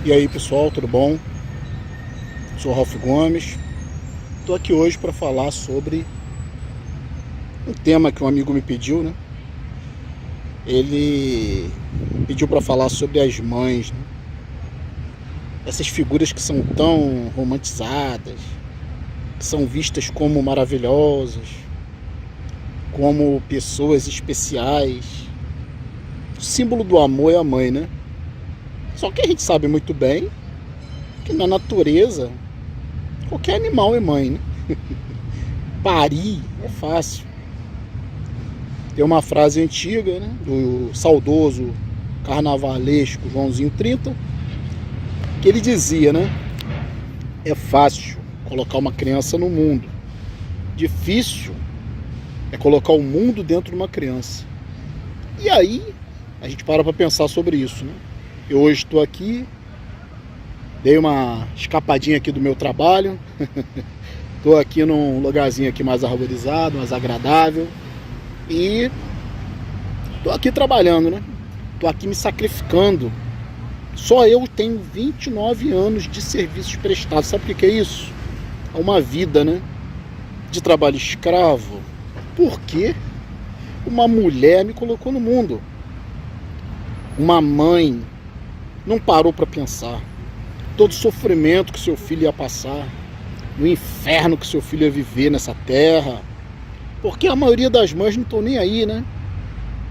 E aí pessoal, tudo bom? Sou Ralf Gomes. Estou aqui hoje para falar sobre um tema que um amigo me pediu, né? Ele pediu para falar sobre as mães, né? Essas figuras que são tão romantizadas, que são vistas como maravilhosas, como pessoas especiais. O símbolo do amor é a mãe, né? Só que a gente sabe muito bem que na natureza qualquer animal é mãe, né? Parir é fácil. Tem uma frase antiga, né, do saudoso carnavalesco Joãozinho 30, que ele dizia, né? É fácil colocar uma criança no mundo. Difícil é colocar o mundo dentro de uma criança. E aí a gente para pensar sobre isso, né? Eu hoje estou aqui, dei uma escapadinha aqui do meu trabalho. Estou aqui num lugarzinho aqui mais arborizado, mais agradável. E estou aqui trabalhando, né? Estou aqui me sacrificando. Só eu tenho 29 anos de serviços prestados. Sabe o que é isso? É uma vida, né? De trabalho escravo. Porque uma mulher me colocou no mundo. Uma mãe não parou para pensar todo o sofrimento que seu filho ia passar, no inferno que seu filho ia viver nessa terra, porque a maioria das mães não estão nem aí, né?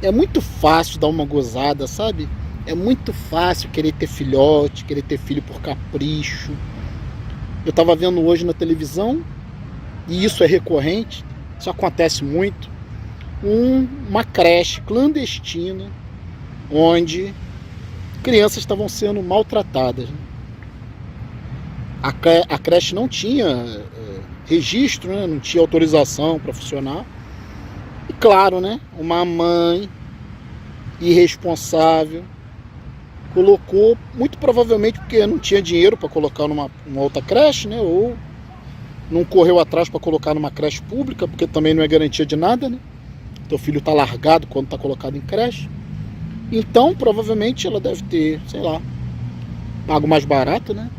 É muito fácil dar uma gozada, sabe? É muito fácil querer ter filhote, querer ter filho por capricho. Eu estava vendo hoje na televisão, e isso é recorrente, isso acontece muito, uma creche clandestina, onde crianças estavam sendo maltratadas. A creche não tinha registro, né? Não tinha autorização para funcionar. E claro, né? Uma mãe irresponsável colocou, muito provavelmente porque não tinha dinheiro para colocar numa outra creche, né? Ou não correu atrás para colocar numa creche pública, porque também não é garantia de nada, né? Teu filho está largado quando está colocado em creche. Então, provavelmente, ela deve ter, sei lá, pago mais barato, né?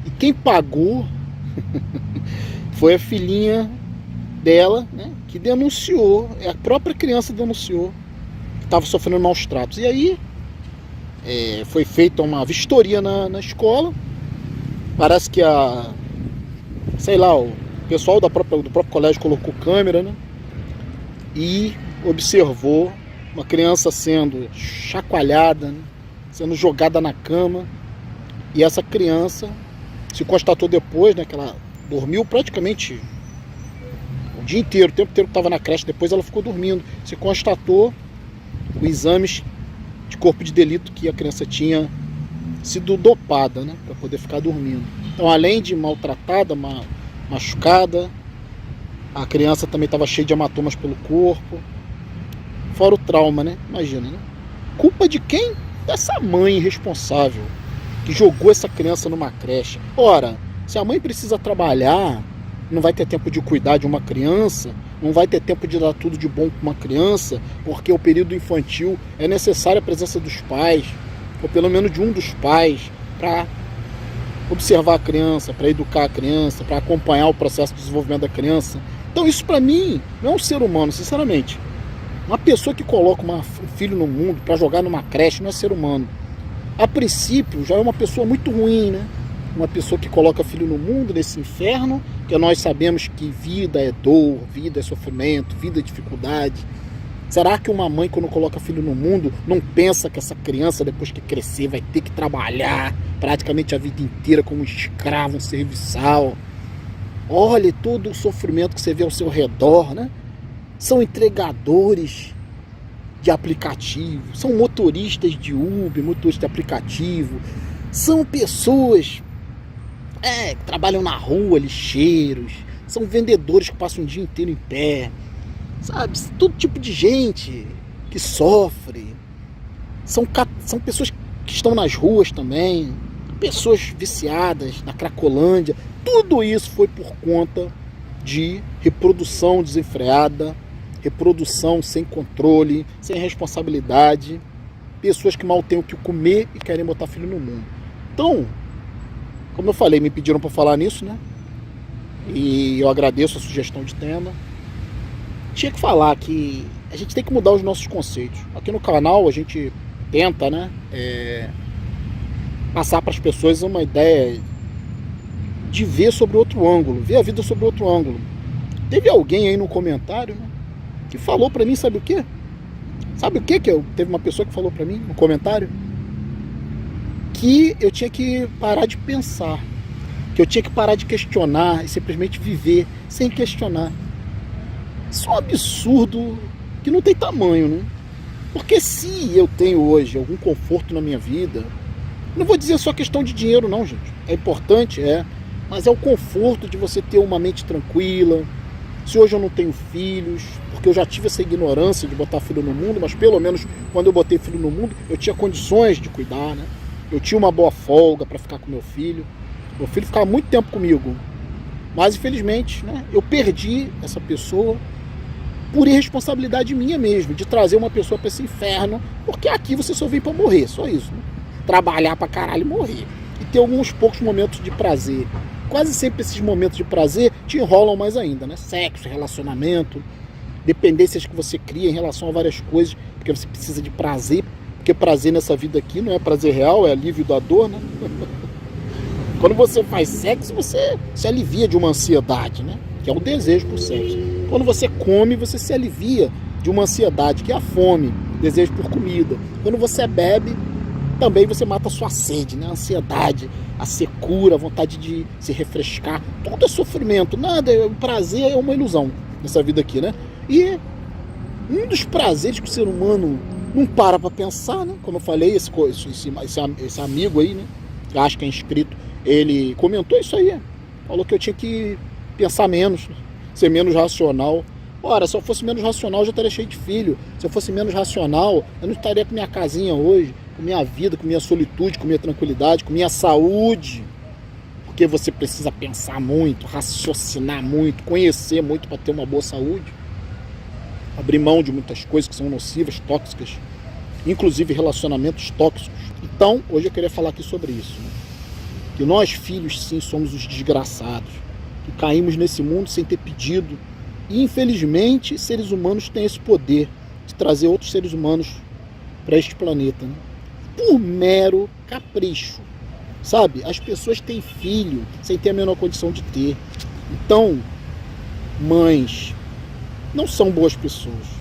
E quem pagou foi a filhinha dela, né? Que denunciou, a própria criança denunciou que estava sofrendo maus tratos. E aí, foi feita uma vistoria na escola. Parece que sei lá, o pessoal do próprio colégio colocou câmera, né? E observou uma criança sendo chacoalhada, né? Sendo jogada na cama. E essa criança se constatou depois, né, que ela dormiu praticamente o dia inteiro, o tempo inteiro que estava na creche. Depois ela ficou dormindo. Se constatou com exames de corpo de delito que a criança tinha sido dopada, né, para poder ficar dormindo. Então, além de maltratada, machucada, a criança também estava cheia de hematomas pelo corpo. Fora o trauma, né? Imagina, né? Culpa de quem? Dessa mãe irresponsável que jogou essa criança numa creche. Ora, se a mãe precisa trabalhar, não vai ter tempo de cuidar de uma criança, não vai ter tempo de dar tudo de bom para uma criança, porque o período infantil é necessária a presença dos pais, ou pelo menos de um dos pais, para observar a criança, para educar a criança, para acompanhar o processo de desenvolvimento da criança. Então isso para mim não é um ser humano, sinceramente. Uma pessoa que coloca um filho no mundo para jogar numa creche não é ser humano. A princípio já é uma pessoa muito ruim, né? Uma pessoa que coloca filho no mundo, nesse inferno, que nós sabemos que vida é dor, vida é sofrimento, vida é dificuldade. Será que uma mãe, quando coloca filho no mundo, não pensa que essa criança, depois que crescer, vai ter que trabalhar praticamente a vida inteira como um escravo, um serviçal? Olha todo o sofrimento que você vê ao seu redor, né? São entregadores de aplicativo, são motoristas de Uber, motoristas de aplicativo, são pessoas que trabalham na rua, lixeiros, são vendedores que passam o dia inteiro em pé, sabe? Todo tipo de gente que sofre, são pessoas que estão nas ruas também, pessoas viciadas na Cracolândia. Tudo isso foi por conta de reprodução desenfreada, reprodução sem controle, sem responsabilidade, pessoas que mal têm o que comer e querem botar filho no mundo. Então, como eu falei, me pediram para falar nisso, né? E eu agradeço a sugestão de tema. Tinha que falar que a gente tem que mudar os nossos conceitos. Aqui no canal a gente tenta, né, passar para as pessoas uma ideia de ver sobre outro ângulo, ver a vida sobre outro ângulo. Teve alguém aí no comentário, né, que falou para mim, sabe o quê? Sabe o quê? Teve uma pessoa que falou para mim no comentário que eu tinha que parar de pensar, que eu tinha que parar de questionar e simplesmente viver sem questionar. Isso é um absurdo que não tem tamanho, né? Porque se eu tenho hoje algum conforto na minha vida, não vou dizer só questão de dinheiro não, gente. É importante, mas é o conforto de você ter uma mente tranquila. Se hoje eu não tenho filhos, porque eu já tive essa ignorância de botar filho no mundo, mas pelo menos quando eu botei filho no mundo, eu tinha condições de cuidar, né? Eu tinha uma boa folga para ficar com meu filho. Meu filho ficava muito tempo comigo. Mas infelizmente, né, eu perdi essa pessoa por irresponsabilidade minha mesmo, de trazer uma pessoa para esse inferno, porque aqui você só vem para morrer, só isso, né? Trabalhar pra caralho e morrer. E ter alguns poucos momentos de prazer. Quase sempre esses momentos de prazer te enrolam mais ainda, né? Sexo, relacionamento, dependências que você cria em relação a várias coisas, porque você precisa de prazer, porque prazer nessa vida aqui não é prazer real, é alívio da dor, né? Quando você faz sexo, você se alivia de uma ansiedade, né? Que é o desejo por sexo. Quando você come, você se alivia de uma ansiedade, que é a fome, desejo por comida. Quando você bebe, também você mata a sua sede, né? A ansiedade, a secura, a vontade de se refrescar. Tudo é sofrimento, nada, o prazer é uma ilusão nessa vida aqui, né? E um dos prazeres que o ser humano não para pensar, né? Como eu falei, esse amigo aí, né? Que acho que é inscrito, ele comentou isso aí. Falou que eu tinha que pensar menos, ser menos racional. Ora, se eu fosse menos racional, eu já estaria cheio de filho. Se eu fosse menos racional, eu não estaria com minha casinha hoje, com minha vida, com minha solitude, com minha tranquilidade, com minha saúde. Porque você precisa pensar muito, raciocinar muito, conhecer muito para ter uma boa saúde. Abrir mão de muitas coisas que são nocivas, tóxicas, inclusive relacionamentos tóxicos. Então, hoje eu queria falar aqui sobre isso, né? Que nós, filhos, sim, somos os desgraçados, que caímos nesse mundo sem ter pedido. E, infelizmente, seres humanos têm esse poder de trazer outros seres humanos para este planeta, né? Por mero capricho, sabe? As pessoas têm filho sem ter a menor condição de ter. Então, mães não são boas pessoas.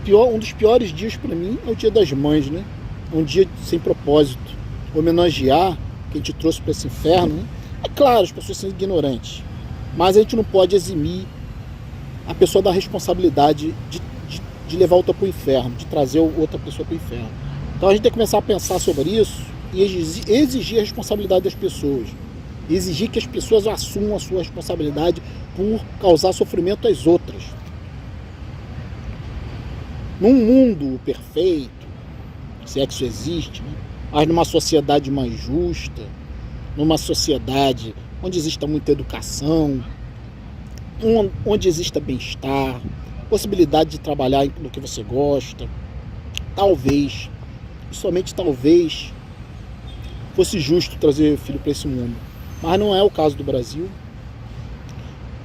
Um dos piores dias para mim é o Dia das Mães, né? É um dia sem propósito. Homenagear quem te trouxe para esse inferno, né? É claro, as pessoas são ignorantes, mas a gente não pode eximir a pessoa da responsabilidade de levar outra para o inferno, de trazer outra pessoa para o inferno. Então a gente tem que começar a pensar sobre isso e exigir a responsabilidade das pessoas. Exigir que as pessoas assumam a sua responsabilidade por causar sofrimento às outras. Num mundo perfeito, se é que isso existe, né? Mas numa sociedade mais justa, numa sociedade onde exista muita educação, onde exista bem-estar, possibilidade de trabalhar no que você gosta, talvez, e somente talvez, fosse justo trazer filho para esse mundo. Mas não é o caso do Brasil.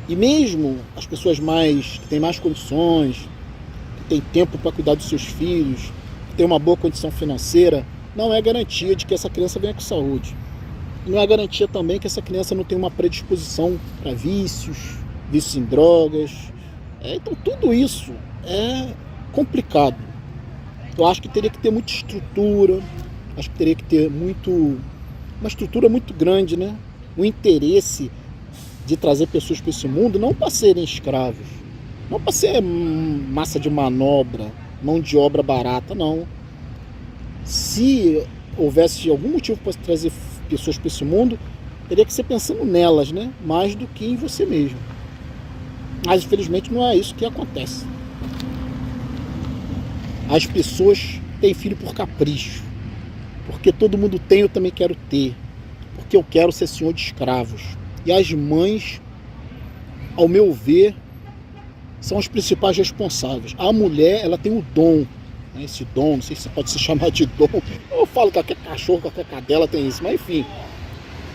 E mesmo as pessoas que têm mais condições, que têm tempo para cuidar dos seus filhos, que têm uma boa condição financeira, não é garantia de que essa criança venha com saúde. E não é garantia também que essa criança não tenha uma predisposição para vícios em drogas. Então tudo isso é complicado. Eu acho que teria que ter muita estrutura, acho que teria que ter uma estrutura muito grande, né? O interesse de trazer pessoas para esse mundo, não para serem escravos, não para ser massa de manobra, mão de obra barata, não. Se houvesse algum motivo para trazer pessoas para esse mundo, teria que ser pensando nelas, né? Mais do que em você mesmo. Mas infelizmente não é isso que acontece. As pessoas têm filho por capricho, porque todo mundo tem, eu também quero ter, porque eu quero ser senhor de escravos. E as mães, ao meu ver, são as principais responsáveis. A mulher, ela tem o dom, né? Esse dom, não sei se pode se chamar de dom. Eu falo que qualquer cachorro, qualquer cadela tem isso, mas enfim,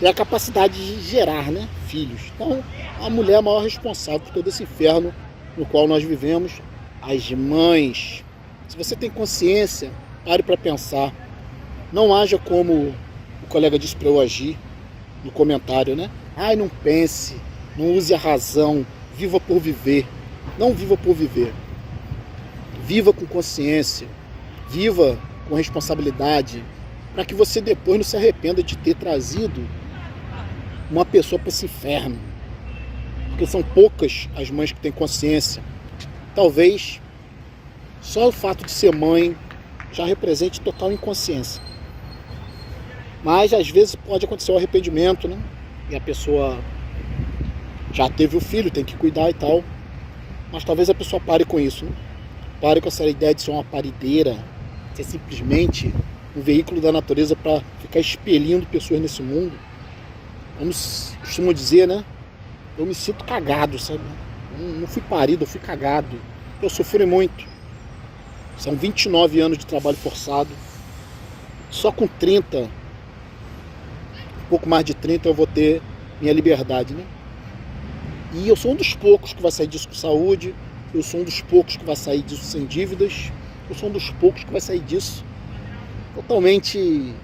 é a capacidade de gerar, né, filhos. Então, a mulher é a maior responsável por todo esse inferno no qual nós vivemos. As mães, se você tem consciência, pare para pensar. Não haja como o colega disse para eu agir no comentário, né? Ai, não pense, não use a razão, viva por viver. Não viva por viver. Viva com consciência, viva com responsabilidade, para que você depois não se arrependa de ter trazido uma pessoa para esse inferno. Porque são poucas as mães que têm consciência. Talvez só o fato de ser mãe já represente total inconsciência. Mas às vezes pode acontecer o arrependimento, né? E a pessoa já teve o filho, tem que cuidar e tal. Mas talvez a pessoa pare com isso, né? Pare com essa ideia de ser uma parideira, ser simplesmente um veículo da natureza para ficar expelindo pessoas nesse mundo. Como costumam dizer, né? Eu me sinto cagado, sabe? Não fui parido, eu fui cagado. Eu sofri muito. São 29 anos de trabalho forçado. Só com 30, um pouco mais de 30, eu vou ter minha liberdade, né? E eu sou um dos poucos que vai sair disso com saúde. Eu sou um dos poucos que vai sair disso sem dívidas. Eu sou um dos poucos que vai sair disso totalmente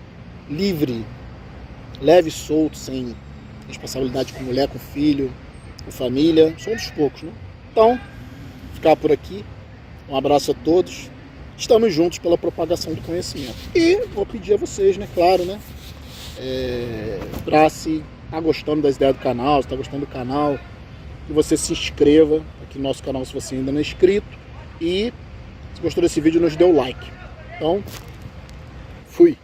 livre, leve e solto, sem responsabilidade com mulher, com filho, com família. Sou um dos poucos, né? Então, ficar por aqui. Um abraço a todos. Estamos juntos pela propagação do conhecimento. E vou pedir a vocês, né, claro, né, para se tá gostando das ideias do canal, se está gostando do canal, que você se inscreva aqui no nosso canal se você ainda não é inscrito. E se gostou desse vídeo, nos dê o like. Então, fui!